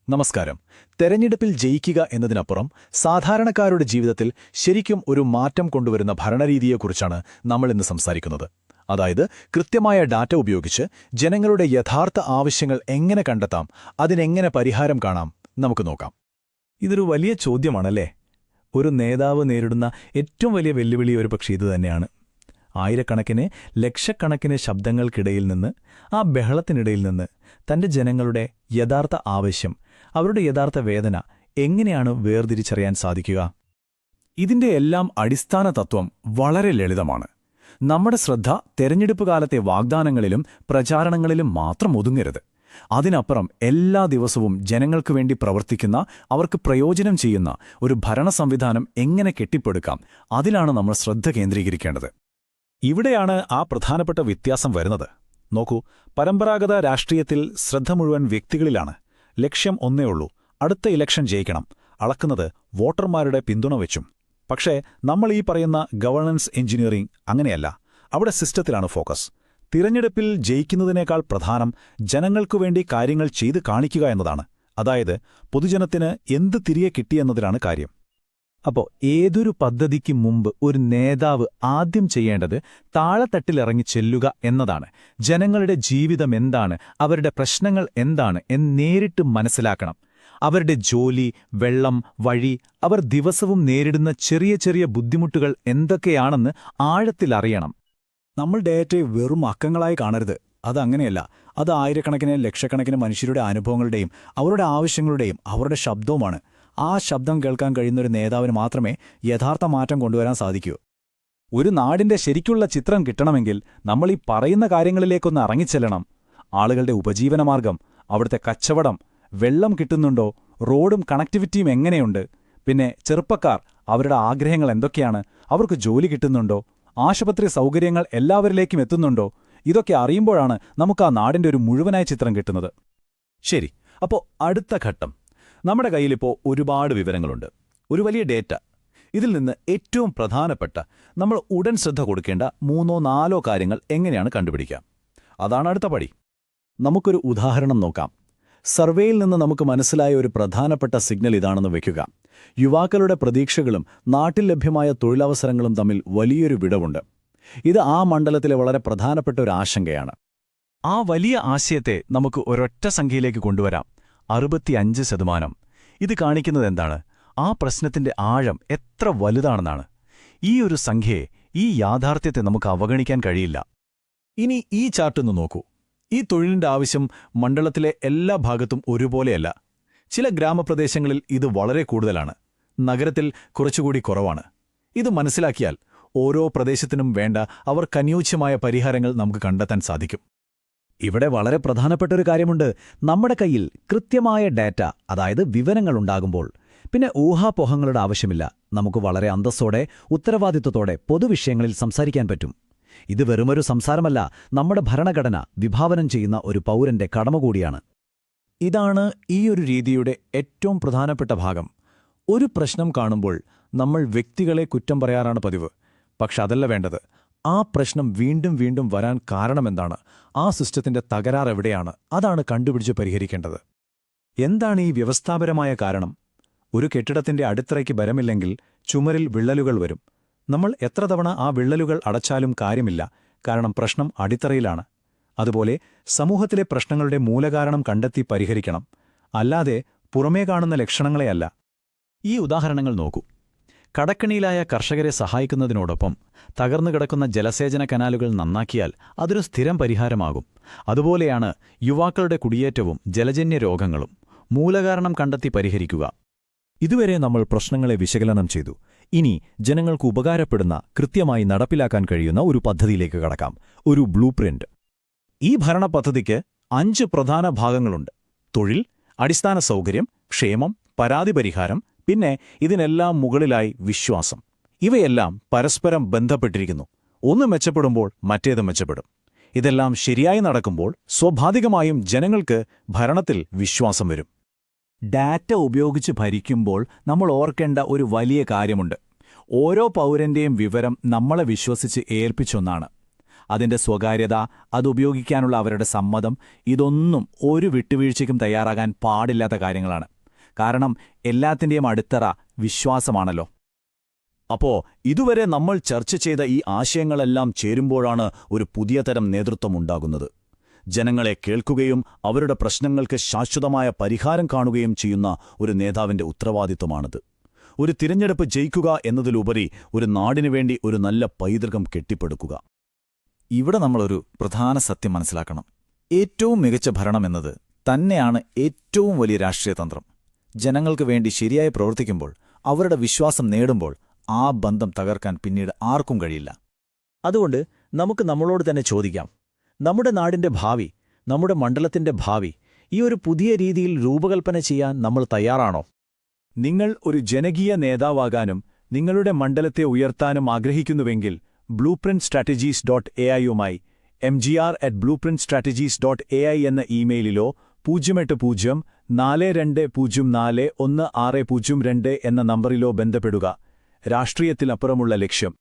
നമസ്കാരം. തെരഞ്ഞെടുപ്പിൽ ജയിക്കുക എന്നതിനപ്പുറം സാധാരണക്കാരുടെ ജീവിതത്തിൽ ശരിക്കും ഒരു മാറ്റം കൊണ്ടുവരുന്ന ഭരണരീതിയെക്കുറിച്ചാണ് നമ്മളിന്ന് സംസാരിക്കുന്നത്. അതായത് കൃത്യമായ ഡാറ്റ ഉപയോഗിച്ച് ജനങ്ങളുടെ യഥാർത്ഥ ആവശ്യങ്ങൾ എങ്ങനെ കണ്ടെത്താം, അതിനെങ്ങനെ പരിഹാരം കാണാം, നമുക്ക് നോക്കാം. ഇതൊരു വലിയ ചോദ്യമാണല്ലേ? ഒരു നേതാവ് നേരിടുന്ന ഏറ്റവും വലിയ വെല്ലുവിളി ഒരുപക്ഷെ ഇതുതന്നെയാണ്. ആയിരക്കണക്കിന് ലക്ഷക്കണക്കിന് ശബ്ദങ്ങൾക്കിടയിൽ നിന്ന്, ആ ബഹളത്തിനിടയിൽ നിന്ന് തന്റെ ജനങ്ങളുടെ യഥാർത്ഥ ആവശ്യം, അവരുടെ യഥാർത്ഥ വേദന എങ്ങനെയാണ് വേർതിരിച്ചറിയാൻ സാധിക്കുക? ഇതിന്റെ എല്ലാം അടിസ്ഥാന തത്വം വളരെ ലളിതമാണ്. നമ്മുടെ ശ്രദ്ധ തെരഞ്ഞെടുപ്പ് കാലത്തെ വാഗ്ദാനങ്ങളിലും പ്രചാരണങ്ങളിലും മാത്രം ഒതുങ്ങരുത്. അതിനപ്പുറം എല്ലാ ദിവസവും ജനങ്ങൾക്കു വേണ്ടി പ്രവർത്തിക്കുന്ന, അവർക്ക് പ്രയോജനം ചെയ്യുന്ന ഒരു ഭരണ സംവിധാനം എങ്ങനെ കെട്ടിപ്പടുക്കാം, അതിലാണ് നമ്മൾ ശ്രദ്ധ കേന്ദ്രീകരിക്കേണ്ടത്. ഇവിടെയാണ് ആ പ്രധാനപ്പെട്ട വ്യത്യാസം വരുന്നത്. നോക്കൂ, പരമ്പരാഗത രാഷ്ട്രീയത്തിൽ ശ്രദ്ധ മുഴുവൻ വ്യക്തികളിലാണ്. ലക്ഷ്യം ഒന്നേ ഉള്ളൂ: അടുത്ത ഇലക്ഷൻ ജയിക്കണം. അളക്കുന്നത് വോട്ടർമാരുടെ പിന്തുണ വെച്ചും. പക്ഷേ നമ്മൾ ഈ പറയുന്ന ഗവേണൻസ് എഞ്ചിനീയറിംഗ് അങ്ങനെയല്ല. അവിടെ സിസ്റ്റത്തിലാണ് ഫോക്കസ്. തിരഞ്ഞെടുപ്പിൽ ജയിക്കുന്നതിനേക്കാൾ പ്രധാനം ജനങ്ങൾക്കുവേണ്ടി കാര്യങ്ങൾ ചെയ്ത് കാണിക്കുക എന്നതാണ്. അതായത് പൊതുജനത്തിന് എന്ത് തിരികെ കിട്ടിയെന്നതിലാണ് കാര്യം. അപ്പോൾ ഏതൊരു പദ്ധതിക്ക് മുമ്പ് ഒരു നേതാവ് ആദ്യം ചെയ്യേണ്ടത് താഴെത്തട്ടിലിറങ്ങി ചെല്ലുക എന്നതാണ്. ജനങ്ങളുടെ ജീവിതം എന്താണ്, അവരുടെ പ്രശ്നങ്ങൾ എന്താണ് എന്ന് നേരിട്ട് മനസ്സിലാക്കണം. അവരുടെ ജോലി, വെള്ളം, വഴി, അവർ ദിവസവും നേരിടുന്ന ചെറിയ ചെറിയ ബുദ്ധിമുട്ടുകൾ എന്തൊക്കെയാണെന്ന് ആഴത്തിലറിയണം. നമ്മൾ ഡേറ്റയെ വെറും അക്കങ്ങളായി കാണരുത്. അതങ്ങനെയല്ല. അത് ആയിരക്കണക്കിന് ലക്ഷക്കണക്കിന് മനുഷ്യരുടെ അനുഭവങ്ങളുടെയും അവരുടെ ആവശ്യങ്ങളുടെയും അവരുടെ ശബ്ദവുമാണ്. ആ ശബ്ദം കേൾക്കാൻ കഴിയുന്നൊരു നേതാവിന് മാത്രമേ യഥാർത്ഥ മാറ്റം കൊണ്ടുവരാൻ സാധിക്കൂ. ഒരു നാടിന്റെ ശരിക്കുള്ള ചിത്രം കിട്ടണമെങ്കിൽ നമ്മൾ ഈ പറയുന്ന കാര്യങ്ങളിലേക്കൊന്ന് ഇറങ്ങിച്ചെല്ലണം. ആളുകളുടെ ഉപജീവനമാർഗം, അവിടുത്തെ കച്ചവടം, വെള്ളം കിട്ടുന്നുണ്ടോ, റോഡും കണക്ടിവിറ്റിയും എങ്ങനെയുണ്ട്, പിന്നെ ചെറുപ്പക്കാർ, അവരുടെ ആഗ്രഹങ്ങൾ എന്തൊക്കെയാണ്, അവർക്ക് ജോലി കിട്ടുന്നുണ്ടോ, ആശുപത്രി സൗകര്യങ്ങൾ എല്ലാവരിലേക്കും എത്തുന്നുണ്ടോ, ഇതൊക്കെ അറിയുമ്പോഴാണ് നമുക്ക് ആ നാടിന്റെ ഒരു മുഴുവനായ ചിത്രം കിട്ടുന്നത്. ശരി, അപ്പോൾ അടുത്ത ഘട്ടം. നമ്മുടെ കയ്യിലിപ്പോൾ ഒരുപാട് വിവരങ്ങളുണ്ട്, ഒരു വലിയ ഡേറ്റ. ഇതിൽ നിന്ന് ഏറ്റവും പ്രധാനപ്പെട്ട, നമ്മൾ ഉടൻ ശ്രദ്ധ കൊടുക്കേണ്ട 3-4 കാര്യങ്ങൾ എങ്ങനെയാണ് കണ്ടുപിടിക്കാം? അതാണ് അടുത്ത പടി. നമുക്കൊരു ഉദാഹരണം നോക്കാം. സർവേയിൽ നിന്ന് നമുക്ക് മനസ്സിലായ ഒരു പ്രധാനപ്പെട്ട സിഗ്നൽ ഇതാണെന്ന് വയ്ക്കുക. യുവാക്കളുടെ പ്രതീക്ഷകളും നാട്ടിൽ ലഭ്യമായ തൊഴിലവസരങ്ങളും തമ്മിൽ വലിയൊരു വിടവുണ്ട്. ഇത് ആ മണ്ഡലത്തിലെ വളരെ പ്രധാനപ്പെട്ട ഒരു ആശങ്കയാണ്. ആ വലിയ ആശയത്തെ നമുക്ക് ഒരൊറ്റ സംഖ്യയിലേക്ക് കൊണ്ടുവരാം: 65%. ഇത് കാണിക്കുന്നത് എന്താണ്? ആ പ്രശ്നത്തിന്റെ ആഴം എത്ര വലുതാണെന്നാണ്. ഈ ഒരു സംഖ്യയെ, ഈ യാഥാർത്ഥ്യത്തെ നമുക്ക് അവഗണിക്കാൻ കഴിയില്ല. ഇനി ഈ ചാർട്ടൊന്ന് നോക്കൂ. ഈ തൊഴിലിന്റെ ആവശ്യം മണ്ഡലത്തിലെ എല്ലാ ഭാഗത്തും ഒരുപോലെയല്ല. ചില ഗ്രാമപ്രദേശങ്ങളിൽ ഇത് വളരെ കൂടുതലാണ്, നഗരത്തിൽ കുറച്ചുകൂടി കുറവാണ്. ഇത് മനസ്സിലാക്കിയാൽ ഓരോ പ്രദേശത്തിനും വേണ്ട അവർക്കനുയോജ്യമായ പരിഹാരങ്ങൾ നമുക്ക് കണ്ടെത്താൻ സാധിക്കും. ഇവിടെ വളരെ പ്രധാനപ്പെട്ടൊരു കാര്യമുണ്ട്. നമ്മുടെ കയ്യിൽ കൃത്യമായ ഡാറ്റ, അതായത് വിവരങ്ങളുണ്ടാകുമ്പോൾ പിന്നെ ഊഹാപോഹങ്ങളുടെ ആവശ്യമില്ല. നമുക്ക് വളരെ അന്തസ്സോടെ, ഉത്തരവാദിത്വത്തോടെ പൊതുവിഷയങ്ങളിൽ സംസാരിക്കാൻ പറ്റും. ഇത് വെറുമൊരു സംസാരമല്ല, നമ്മുടെ ഭരണഘടന വിഭാവനം ചെയ്യുന്ന ഒരു പൗരന്റെ കടമ കൂടിയാണ്. ഇതാണ് ഈ ഒരു രീതിയുടെ ഏറ്റവും പ്രധാനപ്പെട്ട ഭാഗം. ഒരു പ്രശ്നം കാണുമ്പോൾ നമ്മൾ വ്യക്തികളെ കുറ്റം പറയാറാണ് പതിവ്. പക്ഷെ അതല്ല വേണ്ടത്. ആ പ്രശ്നം വീണ്ടും വീണ്ടും വരാൻ കാരണമെന്താണ്, ആ സിസ്റ്റത്തിന്റെ തകരാർ എവിടെയാണ്, അതാണ് കണ്ടുപിടിച്ച് പരിഹരിക്കേണ്ടത്. എന്താണ് ഈ വ്യവസ്ഥാപരമായ കാരണം? ഒരു കെട്ടിടത്തിന്റെ അടിത്തറയ്ക്ക് ബലമില്ലെങ്കിൽ ചുമരിൽ വിള്ളലുകൾ വരും. നമ്മൾ എത്ര തവണ ആ വിള്ളലുകൾ അടച്ചാലും കാര്യമില്ല, കാരണം പ്രശ്നം അടിത്തറയിലാണ്. അതുപോലെ സമൂഹത്തിലെ പ്രശ്നങ്ങളുടെ മൂലകാരണം കണ്ടെത്തി പരിഹരിക്കണം, അല്ലാതെ പുറമേ കാണുന്ന ലക്ഷണങ്ങളെയല്ല. ഈ ഉദാഹരണങ്ങൾ നോക്കൂ. കടക്കണിയിലായ കർഷകരെ സഹായിക്കുന്നതിനോടൊപ്പം തകർന്നു കിടക്കുന്ന ജലസേചന കനാലുകൾ നന്നാക്കിയാൽ അതൊരു സ്ഥിരം പരിഹാരമാകും. അതുപോലെയാണ് യുവാക്കളുടെ കുടിയേറ്റവും ജലജന്യ രോഗങ്ങളും. മൂലകാരണം കണ്ടെത്തി പരിഹരിക്കുക. ഇതുവരെ നമ്മൾ പ്രശ്നങ്ങളെ വിശകലനം ചെയ്തു. ഇനി ജനങ്ങൾക്ക് ഉപകാരപ്പെടുന്ന, കൃത്യമായി നടപ്പിലാക്കാൻ കഴിയുന്ന ഒരു പദ്ധതിയിലേക്ക് കടക്കാം. ഒരു ബ്ലൂ പ്രിന്റ്. ഈ ഭരണ പദ്ധതിക്ക് 5 പ്രധാന ഭാഗങ്ങളുണ്ട്: തൊഴിൽ, അടിസ്ഥാന സൗകര്യം, ക്ഷേമം, പരാതി പരിഹാരം, പിന്നെ ഇതിനെല്ലാം മുകളിലായി വിശ്വാസം. ഇവയെല്ലാം പരസ്പരം ബന്ധപ്പെട്ടിരിക്കുന്നു. ഒന്ന് മെച്ചപ്പെടുമ്പോൾ മറ്റേത് മെച്ചപ്പെടും. ഇതെല്ലാം ശരിയായി നടക്കുമ്പോൾ സ്വാഭാവികമായും ജനങ്ങൾക്ക് ഭരണത്തിൽ വിശ്വാസം വരും. ഡാറ്റ ഉപയോഗിച്ച് ഭരിക്കുമ്പോൾ നമ്മൾ ഓർക്കേണ്ട ഒരു വലിയ കാര്യമുണ്ട്. ഓരോ പൗരന്റെയും വിവരം നമ്മളെ വിശ്വസിച്ച് ഏൽപ്പിച്ചൊന്നാണ്. അതിന്റെ സ്വകാര്യത, അതുപയോഗിക്കാനുള്ള അവരുടെ സമ്മതം, ഇതൊന്നും ഒരു വിട്ടുവീഴ്ചയ്ക്കും തയ്യാറാകാൻ പാടില്ലാത്ത കാര്യങ്ങളാണ്. കാരണം എല്ലാത്തിന്റെയും അടിത്തറ വിശ്വാസമാണല്ലോ. അപ്പോ ഇതുവരെ നമ്മൾ ചർച്ച ചെയ്ത ഈ ആശയങ്ങളെല്ലാം ചേരുമ്പോഴാണ് ഒരു പുതിയ തരം നേതൃത്വമുണ്ടാകുന്നത്. ജനങ്ങളെ കേൾക്കുകയും അവരുടെ പ്രശ്നങ്ങൾക്ക് ശാശ്വതമായ പരിഹാരം കാണുകയും ചെയ്യുന്ന ഒരു നേതാവിന്റെ ഉത്തരവാദിത്വമാണിത്. ഒരു തിരഞ്ഞെടുപ്പ് ജയിക്കുക എന്നതിലുപരി ഒരു നാടിനുവേണ്ടി ഒരു നല്ല പൈതൃകം കെട്ടിപ്പടുക്കുക. ഇവിടെ നമ്മളൊരു പ്രധാന സത്യം മനസ്സിലാക്കണം. ഏറ്റവും മികച്ച ഭരണമെന്നത് തന്നെയാണ് ഏറ്റവും വലിയ രാഷ്ട്രീയ തന്ത്രം. ജനങ്ങൾക്ക് വേണ്ടി ശരിയായി പ്രവർത്തിക്കുമ്പോൾ, അവരുടെ വിശ്വാസം നേടുമ്പോൾ ആ ബന്ധം തകർക്കാൻ പിന്നീട് ആർക്കും കഴിയില്ല. അതുകൊണ്ട് നമുക്ക് നമ്മളോട് തന്നെ ചോദിക്കാം, നമ്മുടെ നാടിന്റെ ഭാവി, നമ്മുടെ മണ്ഡലത്തിന്റെ ഭാവി ഈ ഒരു പുതിയ രീതിയിൽ രൂപകൽപ്പന ചെയ്യാൻ നമ്മൾ തയ്യാറാണോ? നിങ്ങൾ ഒരു ജനകീയ നേതാവാകാനും നിങ്ങളുടെ മണ്ഡലത്തെ ഉയർത്താനും ആഗ്രഹിക്കുന്നുവെങ്കിൽ blueprintstrategies.ai-യുമായി mgr@blueprintstrategies.ai എന്ന ഇമെയിലിലോ 08042041602 എന്ന നമ്പറിലോ ബന്ധപ്പെടുക. രാഷ്ട്രീയത്തിനപ്പുറമുള്ള ലക്ഷ്യം